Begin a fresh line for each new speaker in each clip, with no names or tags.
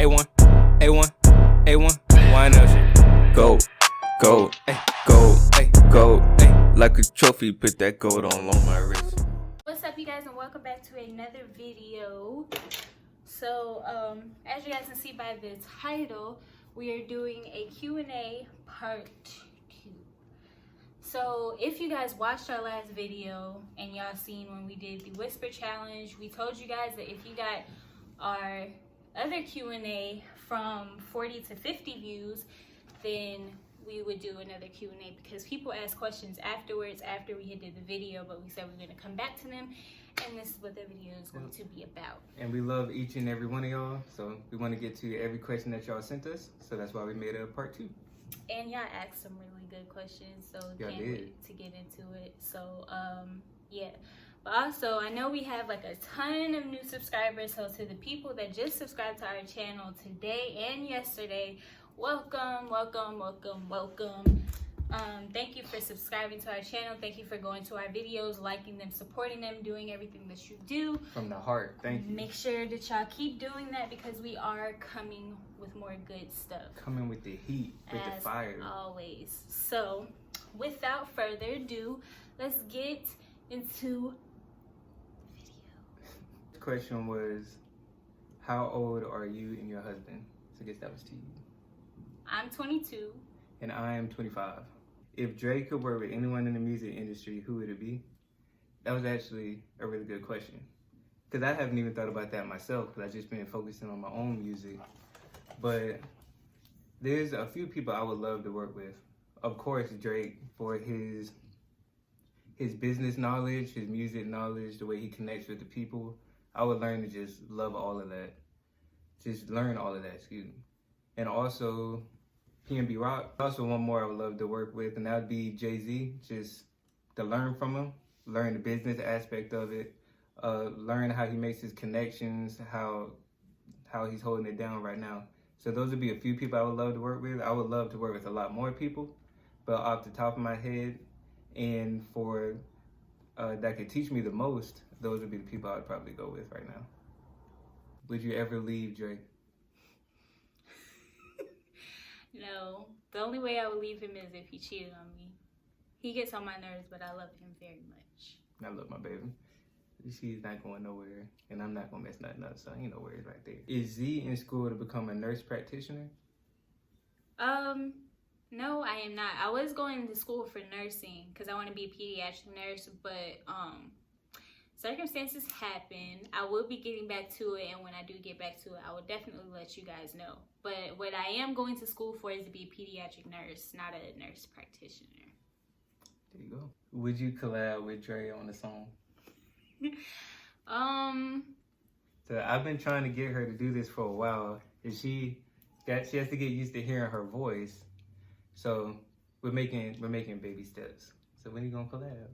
A1, A1, A1, wine up shit. Gold, gold, ay, gold, ay, gold, ay. Like a trophy, put that gold on my wrist.
What's up, you guys, and welcome back to another video. So, as you guys can see by the title, we are doing a Q&A part 2. So, if you guys watched our last video and y'all seen when we did the Whisper Challenge, we told you guys that if you got our other Q&A from 40 to 50 views, then we would do another Q&A because people ask questions afterwards after we had did the video, but we said we're going to come back to them, and this is what the video is going to be about.
And we love each and every one of y'all, so we want to get to every question that y'all sent us, so that's why we made a part 2.
And y'all asked some really good questions, so can't wait to get into it. So yeah, but also I know we have like a ton of new subscribers, so to the people that just subscribed to our channel today and yesterday, welcome. Thank you for subscribing to our channel. Thank you for going to our videos, liking them, supporting them, doing everything that you do
from the heart. Thank you.
Make sure that y'all keep doing that because we are coming with more good stuff,
coming with the heat, with the fire,
always. So without further ado, let's get into the video.
The question was, how old are you and your husband? So I guess that was to you.
I'm 22.
And I am 25. If Drake could work with anyone in the music industry, who would it be? That was actually a really good question. Because I haven't even thought about that myself, because I've just been focusing on my own music. But there's a few people I would love to work with. Of course, Drake, for his business knowledge, his music knowledge, the way he connects with the people. I would learn to just love all of that. Just learn all of that, excuse me. And also, PNB Rock. Also, one more I would love to work with, and that would be Jay-Z. Just to learn from him, learn the business aspect of it, learn how he makes his connections, how he's holding it down right now. So those would be a few people I would love to work with. I would love to work with a lot more people, but off the top of my head, and for that could teach me the most, those would be the people I would probably go with right now. Would you ever leave Drake?
No, the only way I would leave him is if he cheated on me. He gets on my nerves, but I love him very much.
I love my baby. She's not going nowhere, and I'm not gonna mess nothing up, so ain't no worries right there. Is Z in school to become a nurse practitioner?
No, I am not. I was going to school for nursing because I want to be a pediatric nurse, but circumstances happen. I will be getting back to it, and when I do get back to it, I will definitely let you guys know. But what I am going to school for is to be a pediatric nurse, not a nurse practitioner.
There you go. Would you collab with Dre on the song? So I've been trying to get her to do this for a while, and she has to get used to hearing her voice. So we're making baby steps. So when are you gonna collab?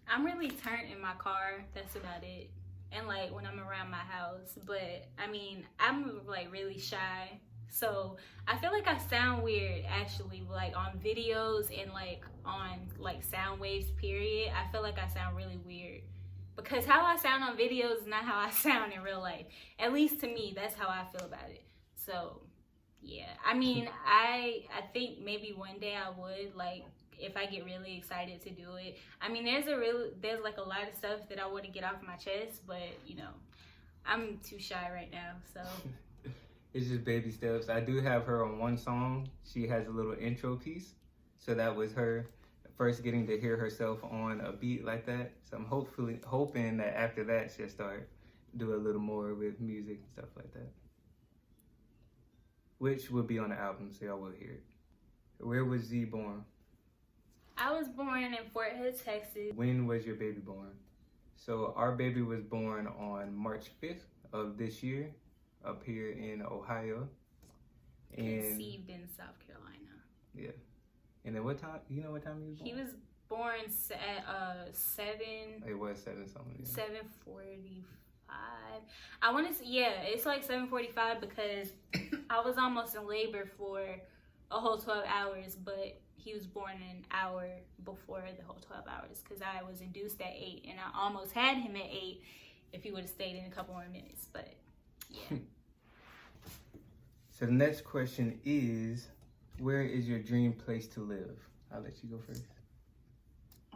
I'm really turned in my car. That's about it. And like when I'm around my house. But I mean, I'm like really shy. So I feel like I sound weird actually, like on videos and like on like sound waves period. I feel like I sound really weird. Because how I sound on videos is not how I sound in real life. At least to me, that's how I feel about it. So yeah. I mean, I think maybe one day I would, like, if I get really excited to do it. I mean, there's like a lot of stuff that I want to get off my chest, but you know, I'm too shy right now, so.
It's just baby steps. I do have her on one song. She has a little intro piece. So that was her first getting to hear herself on a beat like that. So I'm hoping that after that she'll start do a little more with music and stuff like that. Which will be on the album, so y'all will hear it. Where was Z born?
I was born in Fort Hood, Texas.
When was your baby born? So our baby was born on March 5th of this year up here in Ohio. And
conceived in South Carolina.
Yeah. And then what time, you know what time he was born?
He was born at 7.
It was 7 something. Yeah.
7:45. I want to, yeah, it's like 7:45 because I was almost in labor for a whole 12 hours, but he was born an hour before the whole 12 hours because I was induced at 8 and I almost had him at 8 if he would have stayed in a couple more minutes, but yeah.
So the next question is, where is your dream place to live? I'll let you go first.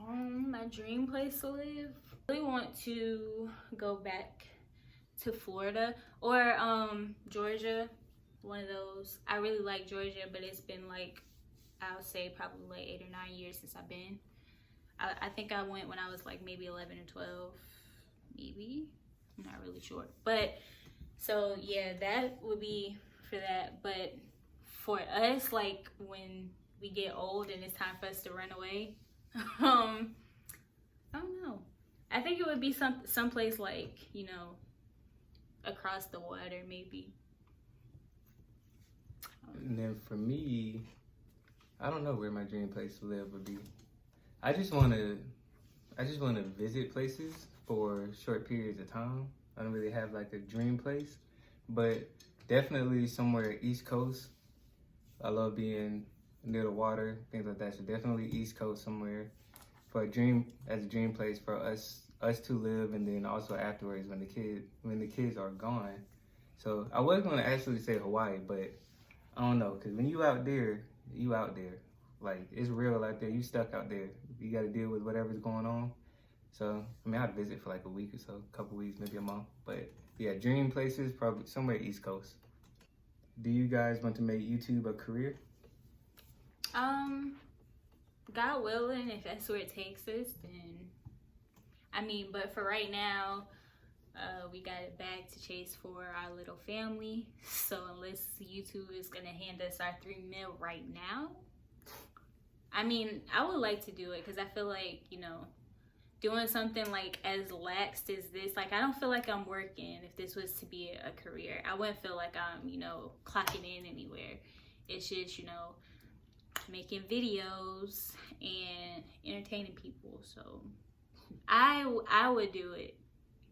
My dream place to live. I really want to go back to Florida or Georgia. One of those. I really like Georgia, but it's been like, I would say probably like 8 or 9 years since I've been. I think I went when I was like maybe 11 or 12, maybe. I'm not really sure. But so yeah, that would be for that. But for us, like when we get old and it's time for us to run away, I don't know. I think it would be someplace like, you know, across the water maybe.
And then for me, I don't know where my dream place to live would be. I just want to visit places for short periods of time. I don't really have like a dream place, but definitely somewhere East Coast. I love being near the water, things like that. So definitely East Coast somewhere for a dream place for us to live, and then also afterwards when the kids are gone. So I was going to actually say Hawaii, but I don't know, because when you out there. Like, it's real out there. You stuck out there. You got to deal with whatever's going on. So, I mean, I'd visit for like a week or so, a couple weeks, maybe a month. But yeah, dream places, probably somewhere East Coast. Do you guys want to make YouTube a career?
God willing, if that's where it takes us, then, I mean, but for right now, we got a bag to chase for our little family. So unless YouTube is gonna hand us our $3 million right now, I mean, I would like to do it because I feel like, you know, doing something like as laxed as this, like I don't feel like I'm working. If this was to be a career, I wouldn't feel like I'm, you know, clocking in anywhere. It's just, you know, making videos and entertaining people. So I would do it.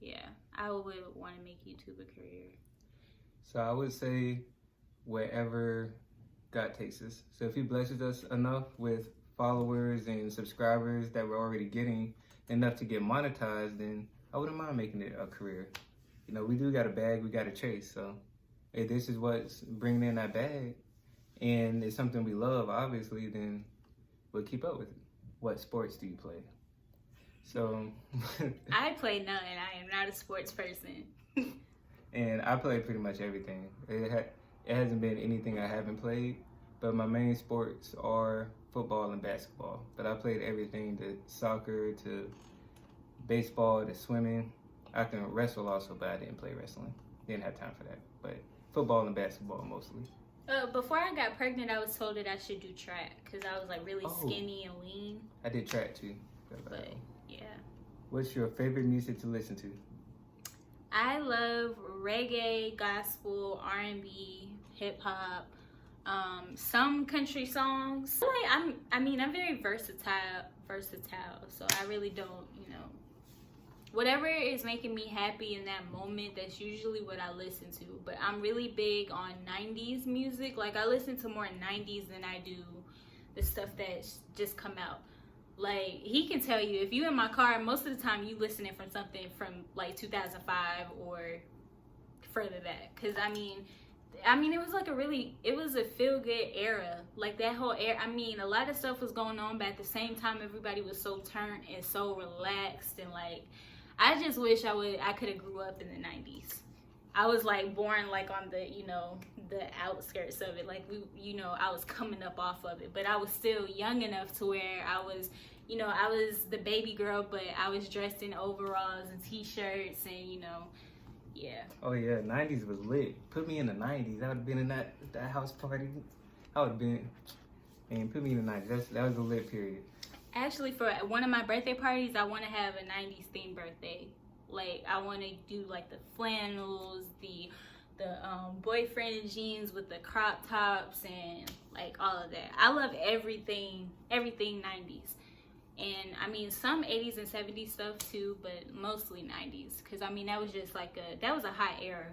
Yeah, I would want to make YouTube a career.
So I would say wherever God takes us. So if he blesses us enough with followers and subscribers that we're already getting enough to get monetized, then I wouldn't mind making it a career. You know, we do got a bag we got to chase. So if this is what's bringing in that bag and it's something we love, obviously, then we'll keep up with it. What sports do you play? So
I play none. I am not a sports person.
And I play pretty much everything. It hasn't been anything I haven't played, but my main sports are football and basketball. But I played everything, to soccer, to baseball, to swimming. I can wrestle also, but I didn't play wrestling. Didn't have time for that. But football and basketball mostly.
Before I got pregnant, I was told that I should do track because I was like really skinny and lean.
I did track too.
But yeah.
What's your favorite music to listen to?
I love reggae, gospel, R&B, hip hop, some country songs. I'm very versatile. So I really don't, you know, whatever is making me happy in that moment, that's usually what I listen to. But I'm really big on 90s music. Like I listen to more 90s than I do the stuff that's just come out. Like he can tell you, if you in my car, most of the time you listening from something from like 2005 or further back. Cause I mean it was like it was a feel good era. Like that whole era. I mean, a lot of stuff was going on, but at the same time, everybody was so turned and so relaxed, and like, I just wish I could have grew up in the 90s. I was like born like on the, you know, the outskirts of it. Like I was coming up off of it, but I was still young enough to where I was, you know, I was the baby girl, but I was dressed in overalls and t-shirts and, you know, yeah.
Oh yeah, 90s was lit. Put me in the 90s. I would have been in that house party. I would have been, man, put me in the 90s. That was a lit period.
Actually, for one of my birthday parties, I want to have a 90s themed birthday. Like, I want to do like the flannels, the boyfriend jeans with the crop tops and like all of that. I love everything 90s. And I mean, some 80s and 70s stuff too, but mostly 90s. Cause I mean, that was just like that was a hot era.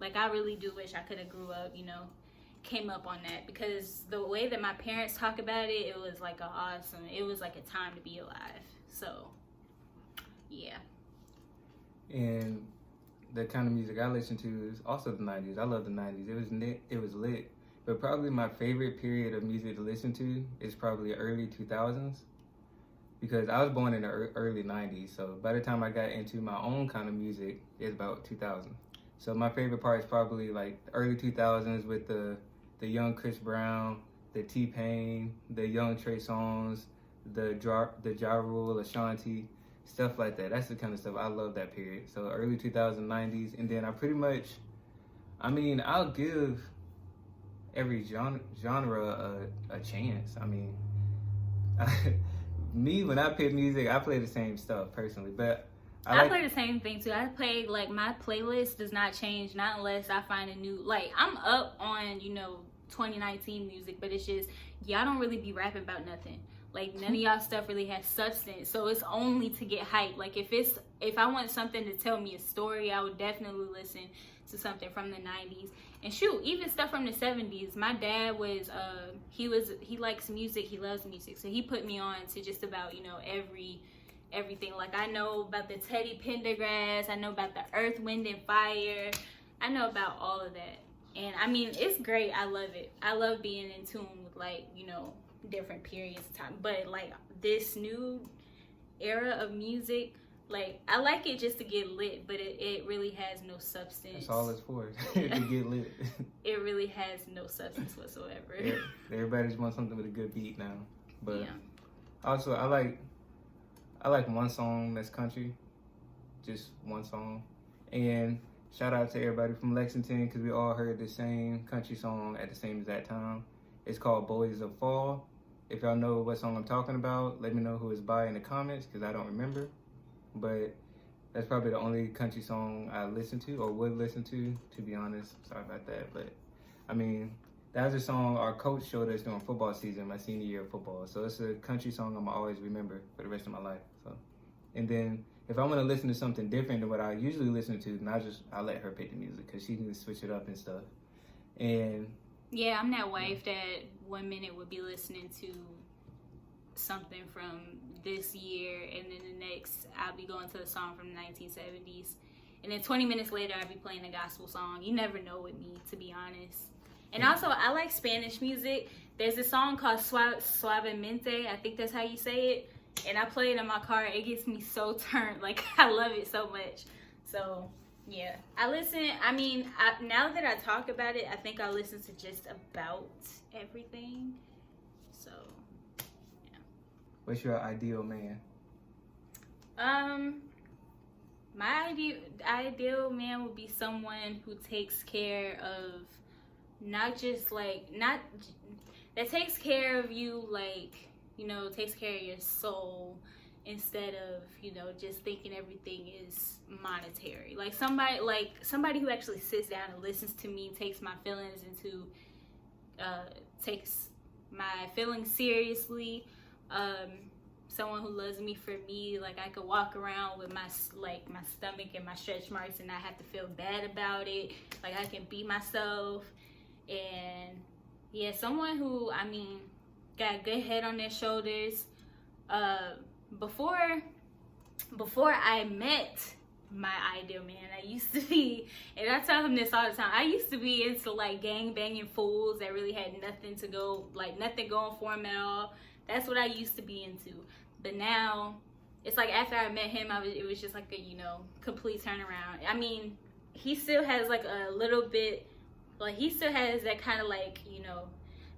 Like, I really do wish I could have grew up, you know, came up on that, because the way that my parents talk about it, it was like it was like a time to be alive. So yeah.
And the kind of music I listen to is also the 90s. I love the 90s. It was lit. But probably my favorite period of music to listen to is probably early 2000s, because I was born in the early 90s. So by the time I got into my own kind of music, it's about 2000. So my favorite part is probably like the early 2000s with the young Chris Brown, the T-Pain, the young Trey Songz, the Ja Rule, Ashanti, stuff like that. That's the kind of stuff I love that period. So early 2000s, 90s, and then I'll give every genre a chance. I mean, me, when I pick music, I play the same stuff personally, but
I play the same thing too. I play, like, my playlist does not change, not unless I find a new, like, I'm up on, 2019 music, but it's just, y'all don't really be rapping about nothing. Like, none of y'all stuff really has substance, so it's only to get hype. Like, if I want something to tell me a story, I would definitely listen to something from the 90s. And shoot, even stuff from the 70s. My dad was, he likes music, he loves music, so he put me on to just about, everything. Like, I know about the Teddy Pendergrass, I know about the Earth, Wind, and Fire, I know about all of that. And I mean, it's great. I love it. I love being in tune with, like, different periods of time. But like this new era of music, like, I like it just to get lit, but it really has no substance.
That's all it's for, to get lit.
It really has no substance whatsoever.
Yeah, everybody just wants something with a good beat now. But
yeah.
Also, I like one song that's country, just one song. And shout out to everybody from Lexington, because we all heard the same country song at the same exact time. It's called Boys of Fall. If y'all know what song I'm talking about, let me know who it's by in the comments, because I don't remember. But that's probably the only country song I listen to, or would listen to be honest. Sorry about that. But I mean, that was a song our coach showed us during football season, my senior year of football. So it's a country song I'm always remember for the rest of my life. So, and then if I want to listen to something different than what I usually listen to, then I let her pick the music, because she can switch it up and stuff. And
yeah, I'm that wife that 1 minute would be listening to something from this year, and then the next I'll be going to a song from the 1970s, and then 20 minutes later I'll be playing a gospel song. You never know with me, to be honest. And also, I like Spanish music. There's a song called Suavemente, I think that's how you say it, and I play it in my car. It gets me so turned. Like, I love it so much. So yeah, I listen. I mean, now that I talk about it, I think I listen to just about everything. So yeah.
What's your ideal man?
My ideal man would be someone who takes care of, that takes care of you, like, takes care of your soul, instead of, just thinking everything is monetary. Like somebody who actually sits down and listens to me, takes my feelings takes my feelings seriously. Someone who loves me for me. Like, I could walk around with my stomach and my stretch marks and not have to feel bad about it. Like, I can be myself. And yeah, someone who, got a good head on their shoulders. Before I met my ideal man, I used to be, and I tell him this all the time, I used to be into like gang banging fools that really had nothing going for him at all. That's what I used to be into. But now it's like, after I met him, it was just like a complete turnaround. I mean, he still has like a little bit, like, he still has that kind of like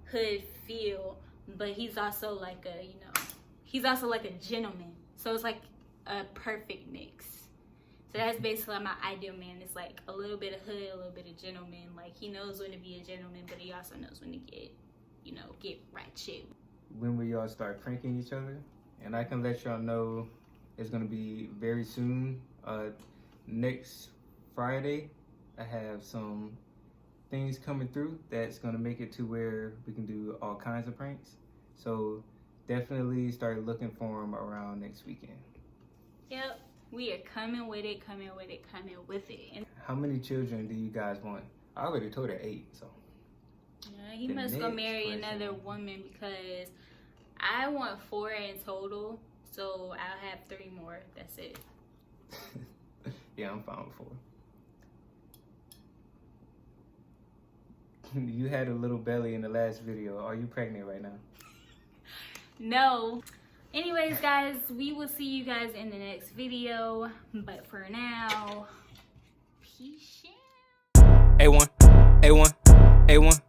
hood feel, but he's also like a gentleman. So it's like a perfect mix. So that's basically my ideal man. It's like a little bit of hood, a little bit of gentleman. Like, he knows when to be a gentleman, but he also knows when to get ratchet.
When will y'all start pranking each other? And I can let y'all know it's gonna be very soon. Next Friday, I have some things coming through that's gonna make it to where we can do all kinds of pranks. So definitely start looking for them around next weekend.
Yep, we are coming with it. And
how many children do you guys want? I already told her 8, so.
Yeah, he must go marry another woman, because I want 4 in total, so I'll have 3 more. That's it.
Yeah, I'm fine with 4. You had a little belly in the last video. Are you pregnant right now?
No. Anyways, guys, we will see you guys in the next video. But for now, peace out.
A1, A1, A1.